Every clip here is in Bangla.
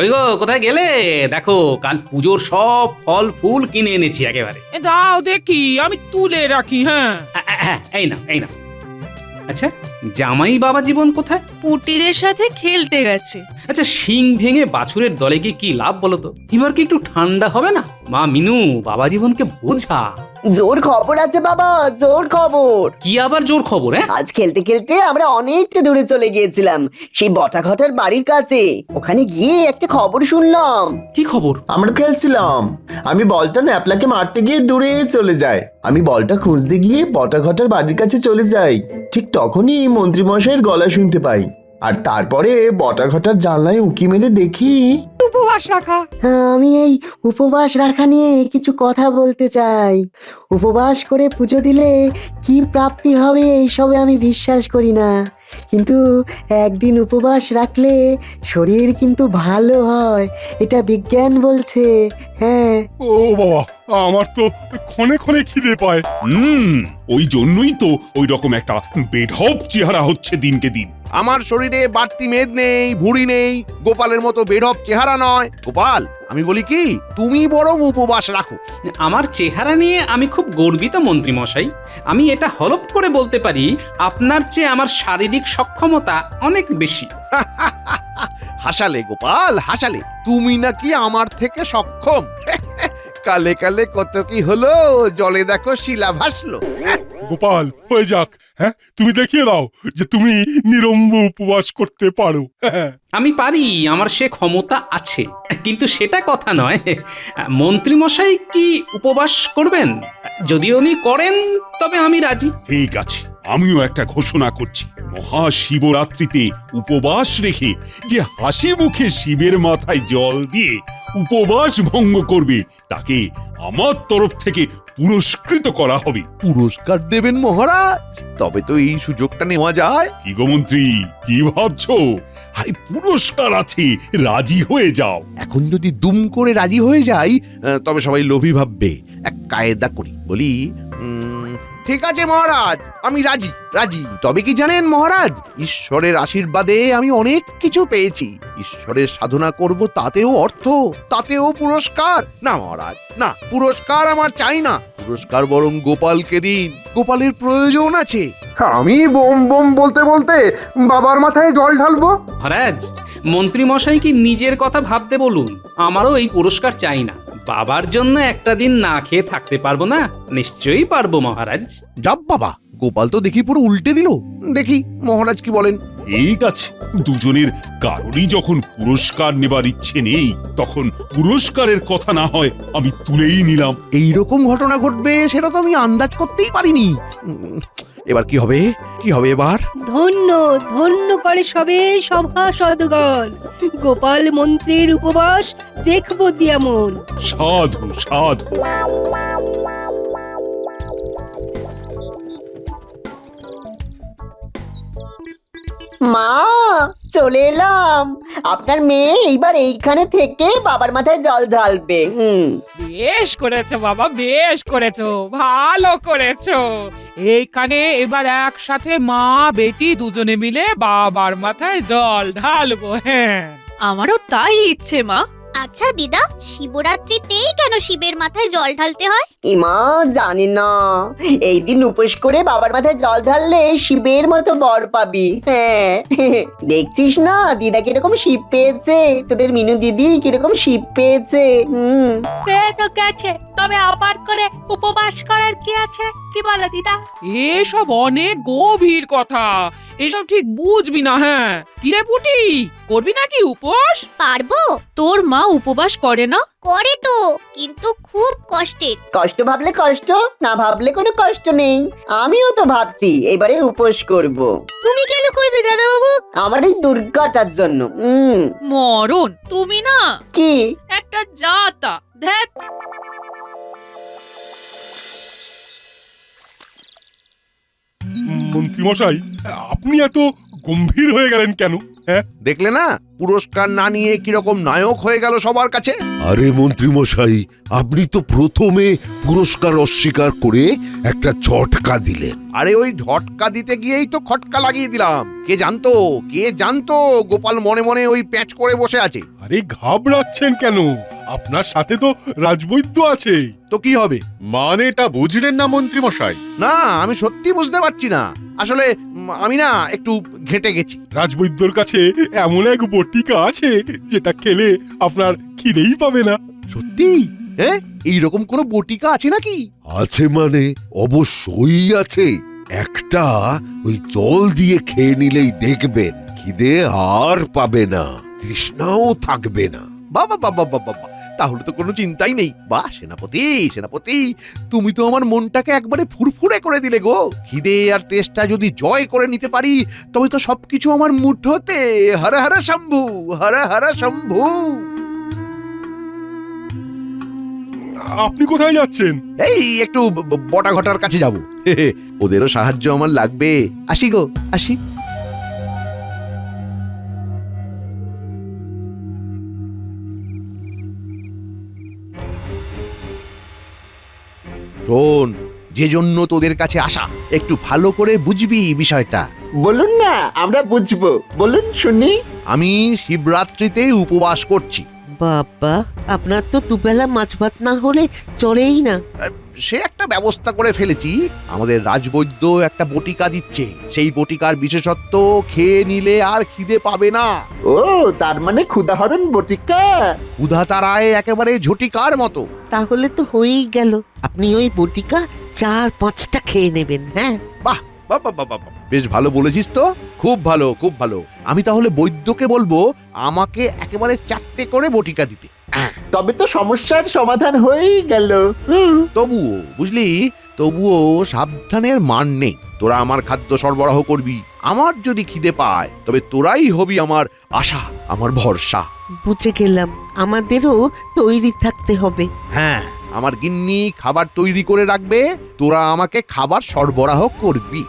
ওই গো, কোথায় গেলে? দেখো, কাল পুজোর সব ফল ফুল কিনে এনেছি একেবারে। দাও দেখি, আমি তুলে রাখি। হ্যাঁ, এই না, এই না। আচ্ছা, জামাই বাবা জীবন কোথায়? পুটিরের সাথে খেলতে গেছে। আচ্ছা, শিং ভেঙে বাছুরের দলে গিয়ে কি লাভ বলো তো? এবার কি একটু ঠান্ডা হবে না? মা মিনু, বাবা জীবনকে বোঝা। জোর খবর আছে বাবা, জোর খবর। কি আবার জোর খবর? হ্যাঁ, আজ খেলতে খেলতে আমরা অনেকটা দূরে চলে গিয়েছিলাম, সেই বটাঘটার বাড়ির কাছে। ওখানে গিয়ে একটা খবর শুনলাম। কি খবর? আমরা খেলছিলাম, আমি বলটা ন্যাপলাকে মারতে গিয়ে দূরে চলে যাই। আমি বলটা খুঁজতে গিয়ে বটাঘটার বাড়ির কাছে চলে যাই। ঠিক তখনই মন্ত্রীমশাইয়ের গলা শুনতে পাই, আর তারপরে বটাঘটার জানলায় উঁকি মেরে দেখি। উপবাস রাখা। আমি এই উপবাস রাখা নিয়ে কিছু কথা বলতে চাই। উপবাস করে পুজো দিলে কি প্রাপ্তি হবে এইসবে আমি বিশ্বাস করি না, কিন্তু একদিন উপবাস রাখলে শরীর কিন্তু ভালো হয়, এটা বিজ্ঞান বলছে। হ্যাঁ। ও বাবা, আমার তো ক্ষণে ক্ষণে খিদে পায়। ওই জন্যই তো ওই রকম একটা বেঢপ চেহারা হচ্ছে দিনকে দিন। আমার শরীরে বাড়তি মেদ নেই, ভুঁড়ি নেই, গোপালের মতো বেঢপ চেহারা নয়। গোপাল, আমি বলি কি, তুমি বরং উপবাস রাখো। আমার চেহারা নিয়ে আমি খুব গর্বিত মন্ত্রী মশাই। আমি এটা হলপ করে বলতে পারি, আপনার চেয়ে আমার শারীরিক সক্ষমতা অনেক বেশি। হাসালে গোপাল, হাসালে। তুমি নাকি আমার থেকে সক্ষম। কালে কালে কত কি হলো, জলে দেখো শিলা ভাসলো। গোপাল, হয়ে যাক। হ্যাঁ, তুমি দেখিয়ে দাও যে তুমি নিরম্ব উপবাস করতে পারো। আমি পারি, আমার সে ক্ষমতা আছে, কিন্তু সেটা কথা নয়। মন্ত্রী মশাই কি উপবাস করবেন? যদি উনি করেন তবে আমি রাজি। ঠিক আছে, আমিও একটা ঘোষণা করছি। মহাশিবরাত্রিতে উপবাস রেখে যে হাসি মুখে শিবের মাথায় জল দিয়ে উপবাস ভঙ্গ করবে, তাকে আমার তরফ থেকে পুরস্কৃত করা হবে। পুরস্কার দেবেন মহারাজ? তবে তো এই সুযোগটা নেওয়া যায়। কি গো মন্ত্রী, কি ভাবছো? আরে পুরস্কার আছে, রাজি হয়ে যাও। এখন যদি দুম করে রাজি হয়ে যাই, তবে সবাই লোভী ভাববে। এক কায়দা করি, বলি ঠিক আছে মহারাজ, আমি রাজি রাজি। তবে কি জানেন মহারাজ, ঈশ্বরের আশীর্বাদে আমি অনেক কিছু পেয়েছি। ঈশ্বরের সাধনা করব, তাতেও অর্থ, তাতেও পুরস্কার। না মহারাজ, না, পুরস্কার আমার চাই না। পুরস্কার বরং গোপালকে দিন, গোপালের প্রয়োজন আছে। আমি বোম বোম বলতে বলতে বাবার মাথায় জল ঢালবো। মহারাজ, মন্ত্রী মশাই কি নিজের কথা ভাবতে বলুন। আমারও এই পুরস্কার চাই না। বাবার জন্য একটা দিন না খেয়ে থাকতে পারবো না? নিশ্চয়ই পারবো মহারাজ। যাব বাবা, গোপাল তো দেখি পুরো উল্টে দিল। দেখি মহারাজ কি বলেন। ঠিক আছে, দুজনের কারোরই যখন পুরস্কার নেবার ইচ্ছে নেই, তখন পুরস্কারের কথা না হয় আমি তুলেই নিলাম। এইরকম ঘটনা ঘটবে সেটা তো আমি আন্দাজ করতেই পারিনি। এবার কি হবে, কি হবে এবার? ধন্য ধন্য করে সবে সভাসদগণ, গোপাল মন্ত্রীর উপবাস দেখবো দিয়ামন। সাধু সাধু। মা, চলে এলাম। আপনার মেয়ে এইবার এইখানে থেকে বাবার মাথায় জল ঢালবে। বেশ করেছো বাবা, বেশ করেছো, ভালো করেছো। এইখানে এবার একসাথে মা বেটি দুজনে মিলে বাবার মাথায় জল ঢালবো। হ্যাঁ, আমারও তাই ইচ্ছে মা। আচ্ছা দিদা, শিবরাত্রিতেই কেন শিবের মাথায় জল ঢালতে হয়? ইমা, জানি না। এই দিন উপোস করে বাবার মাথায় জল ঢাললে শিবের মতো বর পাবি। হ্যাঁ, দেখছিস না দিদা কিরকম শিব পেয়েছে, তোদের মিনু দিদি কিরকম শিব পেয়েছে। পেয়ে তো গেছে, তবে আবার করে উপবাস করার কি আছে, কি বলো দিদা? এসব অনেক গভীর কথা, এসব ঠিক বুঝবি না। হ্যাঁ, কিরে পুটি, করবি নাকি উপোস? পারবো। তোর মা উপবাস করে না? করে তো, কিন্তু খুব কষ্টের। কষ্ট ভাবলে কষ্ট, না ভাবলে কোনো কষ্ট নেই। আমিও তো ভাবছি এবারে উপোস করব। তুমি কেন করবে দাদা বাবু? আমার এই দুর্গাটার জন্য। মরণ, তুমি না কি একটা জাতা। ধ্যাত। মন্ত্রী মশাই, আপনি এত গম্ভীর হয়ে গেলেন কেন? হ্যাঁ, দেখলে না পুরস্কার না নিয়ে কিরকম নায়ক হয়ে গেল সবার কাছে। আরে মন্ত্রী মশাই, আপনি তো প্রথমে পুরস্কার অস্বীকার করে একটা ঝটকা দিলেন। আরে ওই ঝটকা দিতে গিয়েই তো খটকা লাগিয়ে দিলাম। কে জানতো গোপাল মনে মনে ওই প্যাচ করে বসে আছে। আরে ঘাবড়াচ্ছেন কেন? আপনার সাথে তো রাজবৈদ্য আছে। তো কি হবে? মানেটা বুঝলেন না মন্ত্রী মশাই? না, আমি সত্যি বুঝতে পারছি না। আসলে আমি না একটু ঘেঁটে গেছি। রাজবৈদ্যর কাছে এমন এক বটিকা আছে যেটা খেলে আপনার খিদেই পাবে না। সত্যি? হ্যাঁ, এইরকম কোনো বটিকা আছে নাকি? আছে মানে অবশ্যই আছে। একটা ওই জল দিয়ে খেয়ে নিলেই দেখবেন খিদে আর পাবে না, তৃষ্ণাও থাকবে না। বাবা বাবা বাবা বাবা, তাহলে তো কোনো চিন্তাই নেই। বাহ সেনাপতি, সেনাপতি, তুমি তো আমার মনটাকে একবারে ফুরফুরে করে দিলে গো। খিদে আর তেষ্টা যদি জয় করে নিতে পারি তবে তো সবকিছু আমার মুঠোতে। হর হর শম্ভু, হর হর শম্ভু। আপনি কোথায় যাচ্ছেন? এই একটু বটা ঘটার কাছে যাব। ওদেরও সাহায্য আমার লাগবে। আসি গো, আসি। শোন, যে জন্য তোদের কাছে আসা, একটু ভালো করে বুঝবি বিষয়টা। বলুন না, আমরা বুঝবো, বলুন শুনি। আমি শিবরাত্রিতে উপবাস করছি। বাবা, আপনার তো দুবেলা মাছ ভাত না হলে চলেই না। সে একটা ব্যবস্থা করে ফেলেছি। আমাদের রাজবৈদ্য একটা বটিকা দিচ্ছে। সেই বটিকার বিশেষত্ব খেয়ে নিলে আর খিদে পাবে না। ও, তার মানে ক্ষুধাহরণ বটিকা। ক্ষুধা তারায় একেবারে ঝটিকার মতো। তাহলে তো হয়েই গেল। আপনি ওই বটিকা 4-5টা খেয়ে নেবেন। হ্যাঁ, বাহ বাবা বাবা, বেশ ভালো বলেছিস তো। খুব ভালো, খুব ভালো। আমি তাহলে বৈদ্যকে বলবো আমাকে একেবারে 4টে করে বটিকা দিতে। তবে তো সমস্যার সমাধান হয়েই গেল। তবুও বুঝলি, তবুও সাবধানের মান নেই। তোরা আমার খাদ্য সরবরাহ করবি। আমার যদি খিদে পায় তবে তোরাই হবি আমার আশা, আমার ভরসা। বুঝে গেলাম। আমাদেরও তৈরি থাকতে হবে। হ্যাঁ, আমার গিন্নি খাবার তৈরি করে রাখবে, তোরা আমাকে খাবার সরবরাহ করবি।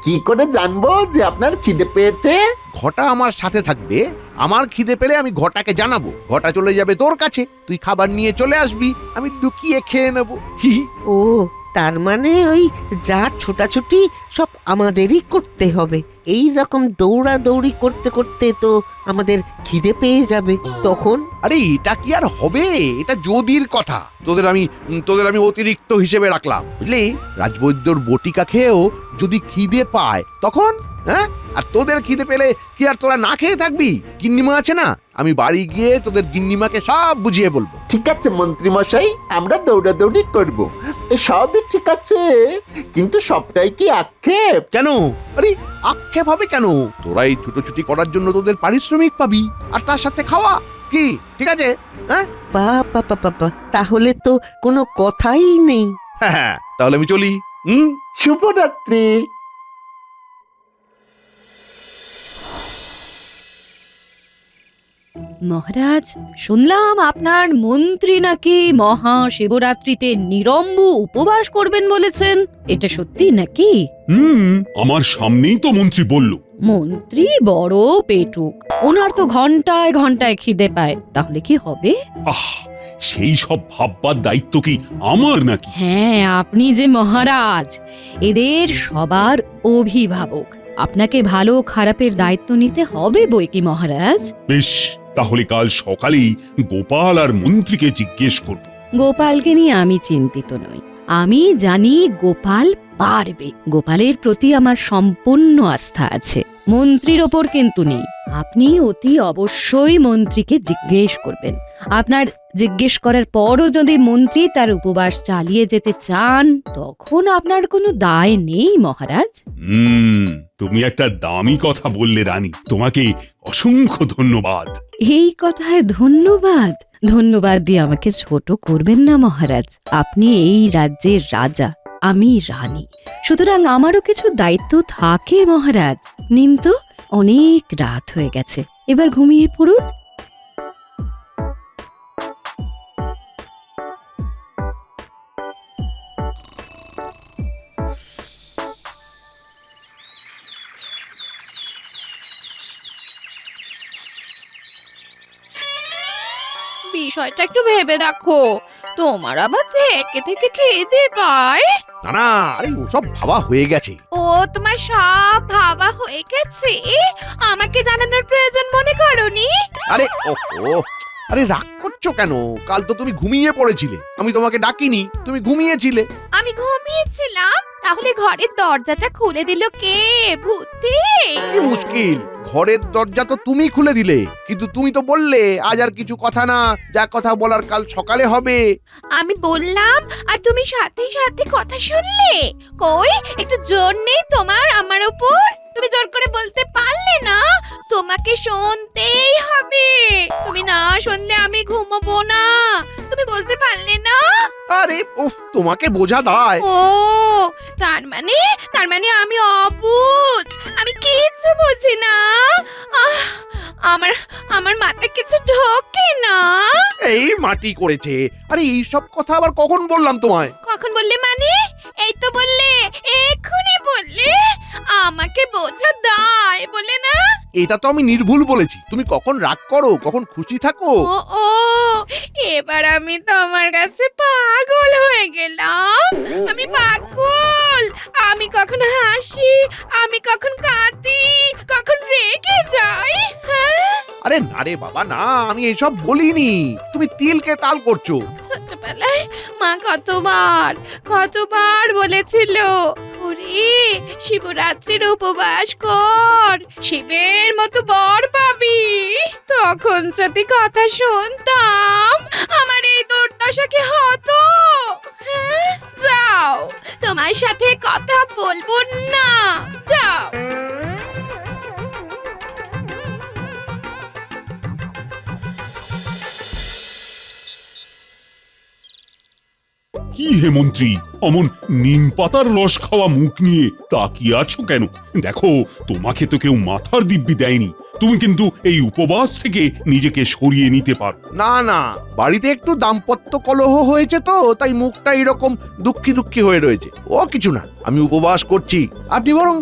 কি করে জানবো যে আপনার খিদে পেয়েছে? ঘটা আমার সাথে থাকবে। আমার খিদে পেলে আমি ঘটাকে জানাবো। ঘটা চলে যাবে তোর কাছে, তুই খাবার নিয়ে চলে আসবি, আমি লুকিয়ে খেয়ে নেবো। হি। ও, তার মানে ওই যা ছোটাছুটি সব আমাদেরই করতে হবে। এই রকম দৌড়াদৌড়ি করতে করতে তো আমাদের খিদে পেয়ে যাবে তখন। আরে এটা কি আর হবে? এটা যদির কথা। তোদের আমি অতিরিক্ত হিসেবে রাখলাম, বুঝলি? রাজবৈদ্যর বটিকা খেয়েও যদি খিদে পায় তখন, হ্যাঁ? আর তোদের খিদে পেলে কি আর তোরা না খেয়ে থাকবি? গিন্নিমা আছে না, আমি বাড়ি গিয়ে তোদের গিন্নিমাকে সব বুঝিয়ে বলবো। ঠিক আছে মন্ত্রী মশাই, আমরা দৌড়াদৌড়ি করব, সবই ঠিক আছে, কিন্তু সবটাই কি আক্ষেপ? কেন? আরে আক্ষেপ হবে কেন? তোরা এই ছুটোছুটি করার জন্য তোদের পারিশ্রমিক পাবি, আর তার সাথে খাওয়া। কি ঠিক আছে? হ্যাঁ, বাবা বাবা, তাহলে তো কোনো কথাই নেই। হ্যাঁ, তাহলে আমি চলি। শুভরাত্রি। মহারাজ, শুনলাম আপনার মন্ত্রী নাকি মহা শিবরাত্রিতে নিরম্ব উপবাস করবেন বলেছেন। এটা সত্যি নাকি? আমার সামনেই তো মন্ত্রী বলল। মন্ত্রী বড় পেটুক, ওনার তো ঘন্টায় ঘন্টায় খিদে পায়। তাহলে কি হবে? সেই সব ভাববার দায়িত্ব কি আমার নাকি? হ্যাঁ, আপনি যে মহারাজ, এদের সবার অভিভাবক, আপনাকে ভালো খারাপের দায়িত্ব নিতে হবে বই কি মহারাজ। বেশ, তাহলে কাল সকালেই গোপাল আর মন্ত্রীকে জিজ্ঞেস করব। গোপালকে নিয়ে আমি চিন্তিত নই। আমি জানি গোপাল পারবে। গোপালের প্রতি আমার সম্পূর্ণ আস্থা আছে। মন্ত্রীর ওপর কিন্তু নেই। আপনি অতি অবশ্যই মন্ত্রীকে জিজ্ঞেস করবেন। আপনার জিজ্ঞেস করার পরও যদি মন্ত্রী তার উপবাস চালিয়ে যেতে চান, তখন আপনার কোনো দায় নেই মহারাজ। তুমি একটা দামি কথা বললে রানী, তোমাকে অসংখ্য ধন্যবাদ। এই কথায় ধন্যবাদ? ধন্যবাদ দিয়ে আমাকে ছোট করবেন না মহারাজ। আপনি এই রাজ্যের রাজা, আমি রানী, সুতরাং আমারও কিছু দায়িত্ব থাকে মহারাজ। নিন তো, অনেক রাত হয়ে গেছে, এবার ঘুমিয়ে পড়ুন। বিষয়টা একটু ভেবে দেখো। তোমার আবার থেকে থেকে খেতে পায়। না না, আরে ওসব ভাবা হয়ে গেছে। ও তোমার সব ভাবা হয়ে গেছে, আমাকে জানানোর প্রয়োজন মনে করনি? আরে ওহো, আরে রাগ করছো কেন? কাল তো তুমি ঘুমিয়ে পড়েছিলে, আমি তোমাকে ডাকিনি, তুমি ঘুমিয়েছিলে। আমি ঘুমিয়েছিলাম, তাহলে ঘরের দরজাটা খুলে দিল কে? ভূতে? কি মুশকিল, ঘরের দরজা তো তুমি খুলে দিলে, কিন্তু তুমি তো বললে আজ আর কিছু কথা না, যা কথা বলার কাল সকালে হবে। আমি বললাম আর তুমি সাথে সাথে কথা শুনলে? কই একটু জোর নেই তোমার আমার উপর? তুমি জোর করে বলতে পারলে না? তোমাকে শুনতেই হবে, তুমি না শুনলে আমি ঘুমাবো না, তুমি বুঝতে পারলে না? আরে উফ, তোমাকে বোঝা দায়। ও তার মানে আমি অবুঝ, আমি কিচ্ছু বুঝি না। আমার মাথায় কিছু ঢোকে না। এই মাটি করেছে। আরে এই সব কথা আবার কখন বললাম তোমায়? কখন বললে মানে? এই তো বললে, এক্ষুনি বললে। আমাকে বোঝা দায় বলে না? এটা তো আমি নির্ভুল বলেছি। তুমি কখন রাগ করো, কখন খুশি থাকো। ও এবার আমি তোমার কাছে পাগল হয়ে গেলাম। আমি পাগল, আমি কখন হাসি, আমি কখন কাঁদি, কখন রেগে যাই। হ্যাঁ? আরে না রে বাবা না, আমি এসব বলিনি, তুমি তিলকে তাল করছো। ছোটবেলায় মা কতবার বলেছিল, ওরে শিবরাত্রির উপবাস কর, শিবের মতো বর পাবি। তখন যদি কথা শুনতাম, আমার এই দুর্দশা কি হতো? হ্যাঁ? যাও, তোমার সাথে কথা বলবো না, যাও। কি হে মন্ত্রী, অমন নিম পাতার রস খাওয়া মুখ নিয়ে তাকিয়ে আছো কেন? দেখো, তোমাকে তো কেউ মাথার দিব্যি দেয়নি, তুমি কিন্তু এই উপবাস থেকে নিজেকে সরিয়ে নিতে পারো। না না, বাড়িতে একটু দাম্পত্য কলহ হয়েছে তো, তাই মুখটা এরকম দুঃখী হয়ে রয়েছে। ও কিছু না, আমি উপবাস করছি। আপনি বরং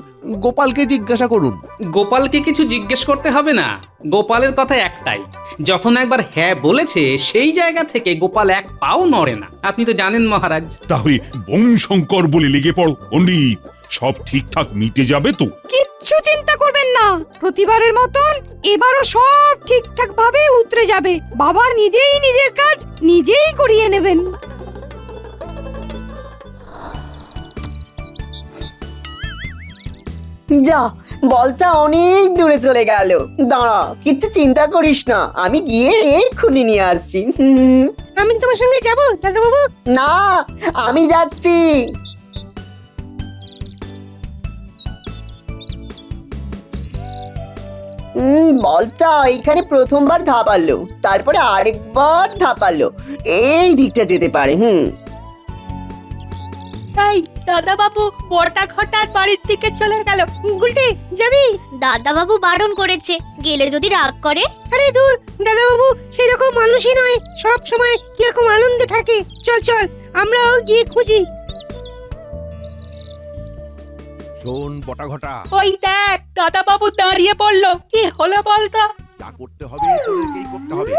গোপালকে জিজ্ঞাসা করুন। গোপালকে কিছু জিজ্ঞেস করতে হবে না, গোপালের কথা একটাই, যখন একবার হ্যাঁ বলেছে সেই জায়গা থেকে গোপাল এক পাও নড়ে না, আপনি তো জানেন মহারাজ। তাহলে বোম শঙ্কর বলে লেগে পড়ো পণ্ডিত, সব ঠিকঠাক মিটে যাবে তো? কিচ্ছু চিন্তা করবেন না, প্রতিবারের মতন এবারও সব ঠিকঠাক ভাবে উতরে যাবে। বাবা নিজেই নিজের কাজ নিজেই করিয়ে নেবেন। যা, বলটা অনেক দূরে চলে গেল। দাঁড়া, কিচ্ছু চিন্তা করিস না, আমি গিয়ে এক্ষুনি নিয়ে আসছি। আমি তোমার সঙ্গে যাব দাদা বাবু? না, আমি যাচ্ছি। বলটা এখানে প্রথমবার ধাপালো, তারপরে আরেকবার ধাপালো, এই দিকটা যেতে পারে। তাই দাদা বাবু বড়টা ঘটার বাড়ির দিকে চলে গেল। গুলটে যাবি? দাদা বাবু বারণ করেছে, গেলে যদি রাগ করে। আরে দূর, দাদা বাবু সেরকম মানুষই নয়, সব সময় কিরকম আনন্দে থাকে। চল চল, আমরাও গিয়ে খুঁজি। শোন বটা ঘটা, ওই দেখ দাদা বাবু দাঁড়িয়ে পড়লো। কি হলো বলতো? যা করতে হবে তোদেরকেই করতে হবে।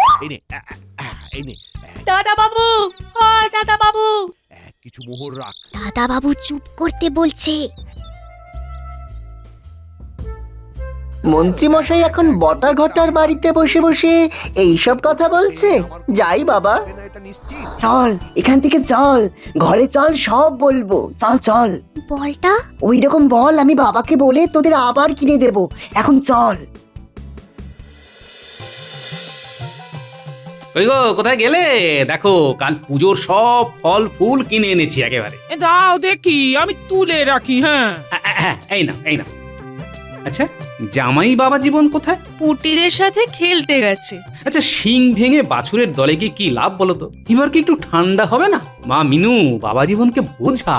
এই নে দাদা বাবু, ও দাদা বাবু, কিছু মোহর রাখ। দাদা বাবু চুপ করতে বলছে। মন্ত্রী মশাই এখন বটা ঘটার বাড়িতে বসে বসে এইসব কথা বলছে। যাই বাবা, চল এখান থেকে চল, ঘরে চল, সব বলবো। চল চল। বলটা ওই রকম বল আমি বাবাকে বলে তোদের আবার কিনে দেব। এখন চল। ওই গো, কোথায় গেলে? দেখো, কাল পুজোর সব ফল ফুল কিনে এনেছি একেবারে। দাও দেখি, আমি তুলে রাখি। হ্যাঁ এই না। আচ্ছা, জামাই বাবা জীবন কোথায়? পুটিরের সাথে খেলতে গেছে। আচ্ছা, শিং ভেঙে বাছুরের দলে গিয়ে কি লাভ বলো তো? এবার কি একটু ঠান্ডা হবে না? মা মিনু, বাবা জীবনকে বোঝা।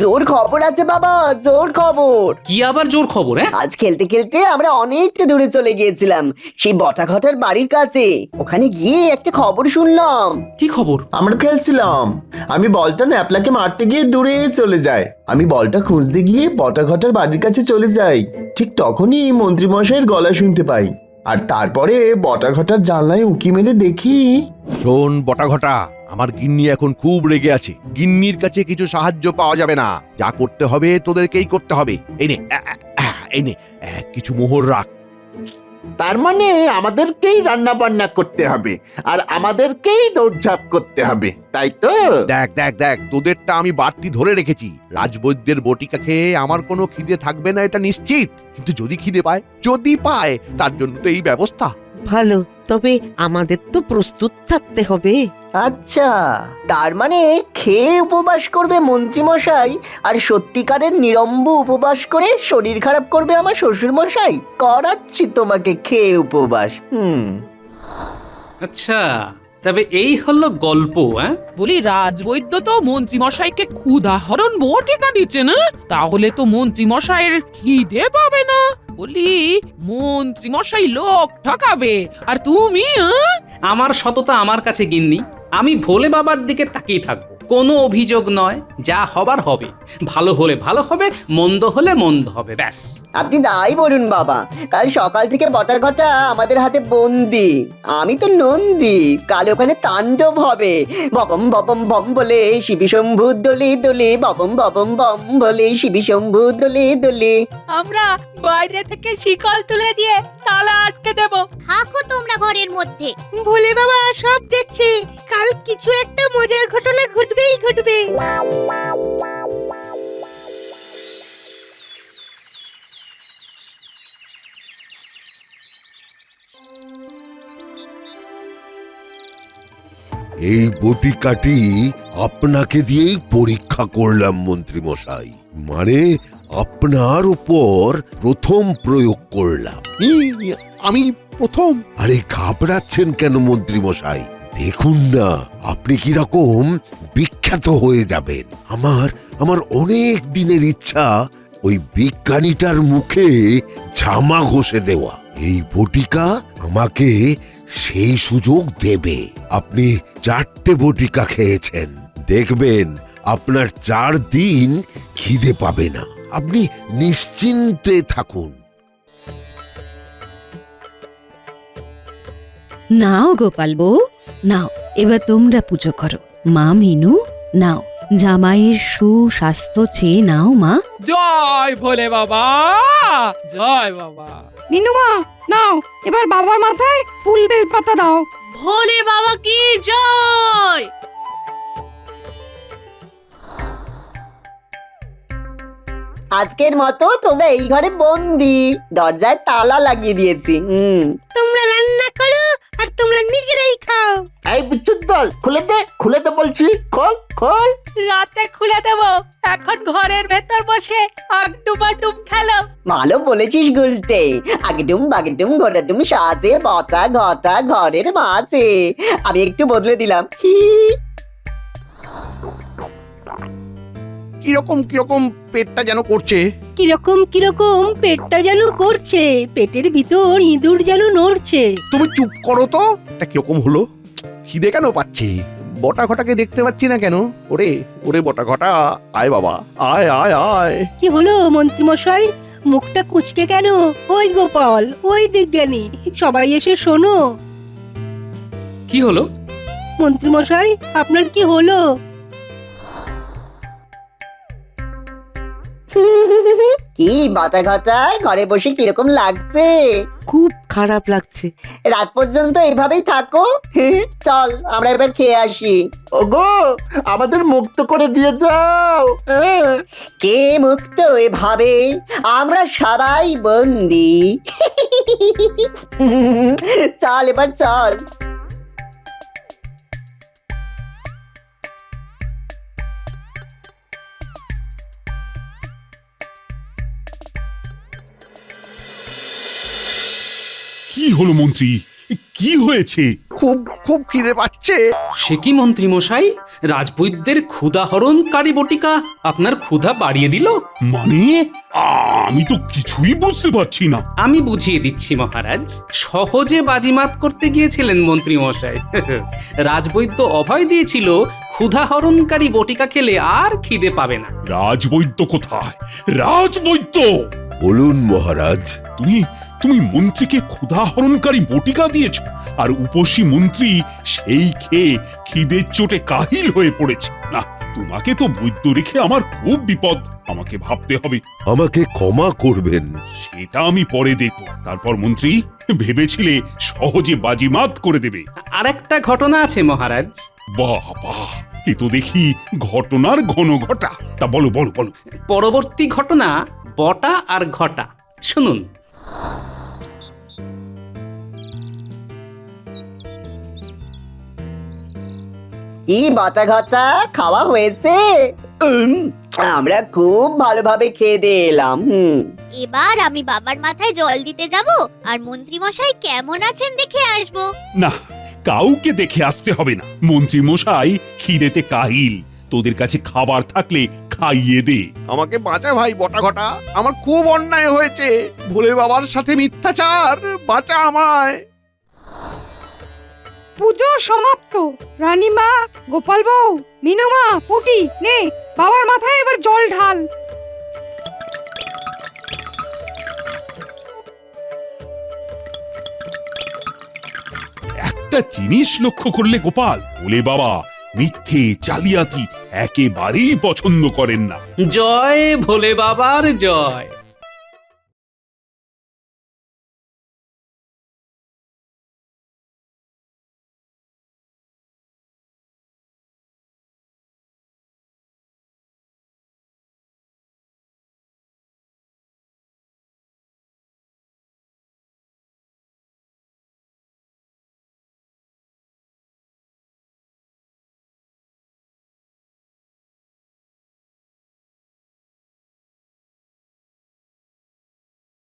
জোর খবর আছে বাবা, জোর খবর। কি আবার জোর খবর? আজ খেলতে খেলতে আমরা অনেকটা দূরে চলে গিয়েছিলাম, সেই বটা ঘটার বাড়ির কাছে। ওখানে গিয়ে একটা খবর শুনলাম। কি খবর? আমরা খেলছিলাম, আমি বলটা ন্যাপলাকে মারতে গিয়ে দূরে চলে যাই। আমি বলটা খুঁজতে গিয়ে বটা ঘটার বাড়ির কাছে চলে যাই, ঠিক তখনই মন্ত্রী মশাইয়ের গলা শুনতে পাই। আর তারপরে বটা ঘটার জানলায় উঁকি মেরে দেখি। শোন বটা ঘটা, আমার গিন্নি এখন খুব রেগে আছে। গিন্নির কাছে কিছু সাহায্য পাওয়া যাবে না, যা করতে হবে তোদেরকেই করতে হবে। এই নে এই নে কিছু মোহর রাখ। তার মানে আমাদেরকেই রান্না বান্না করতে হবে আর আমাদেরকেই দৌড়ঝাঁপ করতে হবে, তাই তো? দেখ দেখ দেখ, তোদেরটা আমি বাড়তি ধরে রেখেছি। রাজবৈদ্যের বটিকা খেয়ে আমার কোনো খিদে থাকবে না, এটা নিশ্চিত। কিন্তু যদি খিদে পায়, তার জন্য তো এই ব্যবস্থা। ভালো, তবে আমাদের তো প্রস্তুত থাকতে হবে। আচ্ছা, তার মানে খেয়ে উপবাস করবে মন্ত্রী মশাই আর সত্যিকারের নিরম্ব উপবাস করে শরীর খারাপ করবে আমার শ্বশুর মশাই। করাচ্ছি তোমাকে খেয়ে উপবাস। আচ্ছা, তবে এই হলো গল্প। বলি রাজবৈদ্য তো মন্ত্রী মশাইকে ক্ষুধাহরণ বটিকা দিচ্ছে না, তাহলে তো মন্ত্রী মশাইয়ের খিদে পাবে না। বলি মন্ত্রী মশাই লোক ঠকাবে আর তুমি? আমার সততা আমার কাছে গিন্নি, আমি ভোলে বাবার দিকে তাকিয়ে থাকবো। কোনো অভিযোগ নয়, যা হবার হবে। ভালো হলে ভালো হবে, মন্দ হলে মন্দ হবে, ব্যাস। আপনি তাই বলুন বাবা, কাল সকাল থেকে বটা ঘটা আমাদের হাতে বন্দি। আমি তো নন্দী, কাল ওখানে তাণ্ডব হবে। বপম বপম বম বলে শিবি শম্ভু দোলে দোলে, বপম বপম বম বলে শিবি শম্ভু দোলে দোলে। আমরা বাইরে থেকে শিকল তুলে দিয়ে তালা আটকে দেব। থাকো তোমরা ঘরের মধ্যে। ভোলে বাবা সব দেখছে, কাল কিছু একটা মজার ঘটনা ঘটবেই ঘটবে। এই বটিকাটি আপনাকে দিয়েই পরীক্ষা করলাম মন্ত্রী মশাই, মানে আপনার উপর প্রথম প্রয়োগ করলাম। আমি প্রথম? আরে ঘাবড়াচ্ছেন কেন মন্ত্রী মশাই? দেখুন না, আপনি কিরকম বিখ্যাত হয়ে যাবেন। আমার অনেক দিনের ইচ্ছা ওই বিজ্ঞানীটার মুখে ঝামা ঘষে দেওয়া। এই বটিকা আমাকে সেই সুযোগ দেবে। আপনি 4টে বটিকা খেয়েছেন, দেখবেন আপনার 4 দিন খিদে পাবে না। আপনি নিশ্চিন্তে থাকুন। নাও গোপাল বউ, নাও এবার তোমরা পুজো করো। মা মিনু, নাও জামাইয়ের সুস্বাস্থ্য চেয়ে নাও মা। জয় ভোলে বাবা, জয় বাবা। মিনুমা নাও, এবার বাবার মাথায় ফুল বেল পাতা দাও। ভোলে বাবা কি জয়। আজকের মতো তোমরা এই ঘরে বন্দি, দরজায় তালা লাগিয়ে দিয়েছি। তোমরা রান্না করো আর তোমরা নিজেরাই খাও। এই বিচ্ছুর দল, খুলে দে বলছি, খোল। রাতে খুলে দেব, এখন ঘরের ভেতর বসে আগডুম খেলো। ভালো বলেছিস গুলটে, আগডুম বাগডুম ঘটাডুম সাজে বটা ঘটা ঘরের মাঝে। আমি একটু বদলে দিলাম। কিরকম পেটটা যেন করছে। কিরকম পেটটা যেন করছে, পেটের ভিতর ইঁদুর যেন নড়ছে। তুমি চুপ করো তো। এটা কিরকম হলো? খিদে কেন পাচ্ছে? বটা ঘটাকে দেখতে পাচ্ছি না কেন? ওরে বটা ঘটা, আয় বাবা, আয়। কি হলো মন্ত্রী মশাই, মুখটা কুঁচকে কেন? ওই গোপাল, ওই বিজ্ঞানী, সবাই এসে শোনো। কি হলো মন্ত্রী মশাই, আপনার কি হলো? কি বাতা ঘটায় ঘরে বসে কিরকম লাগছে? খুব খারাপ লাগছে। রাত পর্যন্ত এভাবেই থাকো। চল আমরা এবার খেয়ে আসি। ওগো, আমাদের মুক্ত করে দিয়ে যাও। কে মুক্ত এভাবে? আমরা সবাই বন্দি। চল এবার চল। কি হলো মন্ত্রী, কি হয়েছে? খুব খিদে পাচ্ছে। সে কি মন্ত্রী মশাই, রাজবৈদ্যের ক্ষুধাহরণকারী বটিকা আপনার ক্ষুধা বাড়িয়ে দিল? মানে আমি তো কিছুই বুঝতে পারছি না। আমি বুঝিয়ে দিচ্ছি মহারাজ। সহজে বাজিমাত করতে গিয়েছিলেন মন্ত্রী মশাই। রাজবৈদ্য অভয় দিয়েছিল ক্ষুধাহরণকারী বটিকা খেলে আর খিদে পাবে না। রাজবৈদ্য কোথায়? রাজবৈদ্য! বলুন মহারাজ। তুমি মন্ত্রীকে ক্ষুধাহরণকারী বটিকা দিয়েছ, আর উপসী মন্ত্রী সেই খেয়ে খিদের চোটে কাহিল হয়ে পড়েছে। না, তোমাকে তো বৈদ্য রেখে আমার খুব বিপদ। আমাকে ভাবতে হবে। আমাকে ক্ষমা করবেন। সেটা আমি পরে দেখব। তারপর মন্ত্রী, ভেবেছিলে সহজে বাজিমাত করে দেবে। আরেকটা ঘটনা আছে মহারাজ। বাহ বাহ, এ তো দেখি ঘটনার ঘন ঘটা। তা বলো বলো বলো। পরবর্তী ঘটনা বটা আর ঘটা, শুনুন। কি বাটা ঘটা খাওয়া হয়েছে? আমরা খুব ভালোভাবে খেয়ে দিয়ে এলাম। এবার আমি বাবার মাথায় জল দিতে যাব, আর মন্ত্রী মশাই কেমন আছেন দেখে আসবো। না, কাউকে দেখে আসতে হবে না। মন্ত্রী মশাই খিদেতে কাহিল, তোদের কাছে খাবার থাকলে খাইয়ে দে। আমাকে বাঁচা ভাই বটা ঘটা, আমার খুব অন্যায় হয়েছে। ভোলে বাবার সাথে মিথ্যাচার, বাঁচা আমায়। পুজো সমাপ্ত। রানীমা, গোপাল বউ, মিনুমা, পুটি, নে বাবার মাথায় এবার জল ঢাল। একটা জিনিস লক্ষ্য করলে গোপাল, ভোলে বাবা মিথ্যে জালিয়াতি একেবারেই পছন্দ করেন না। জয় ভোলে বাবার জয়।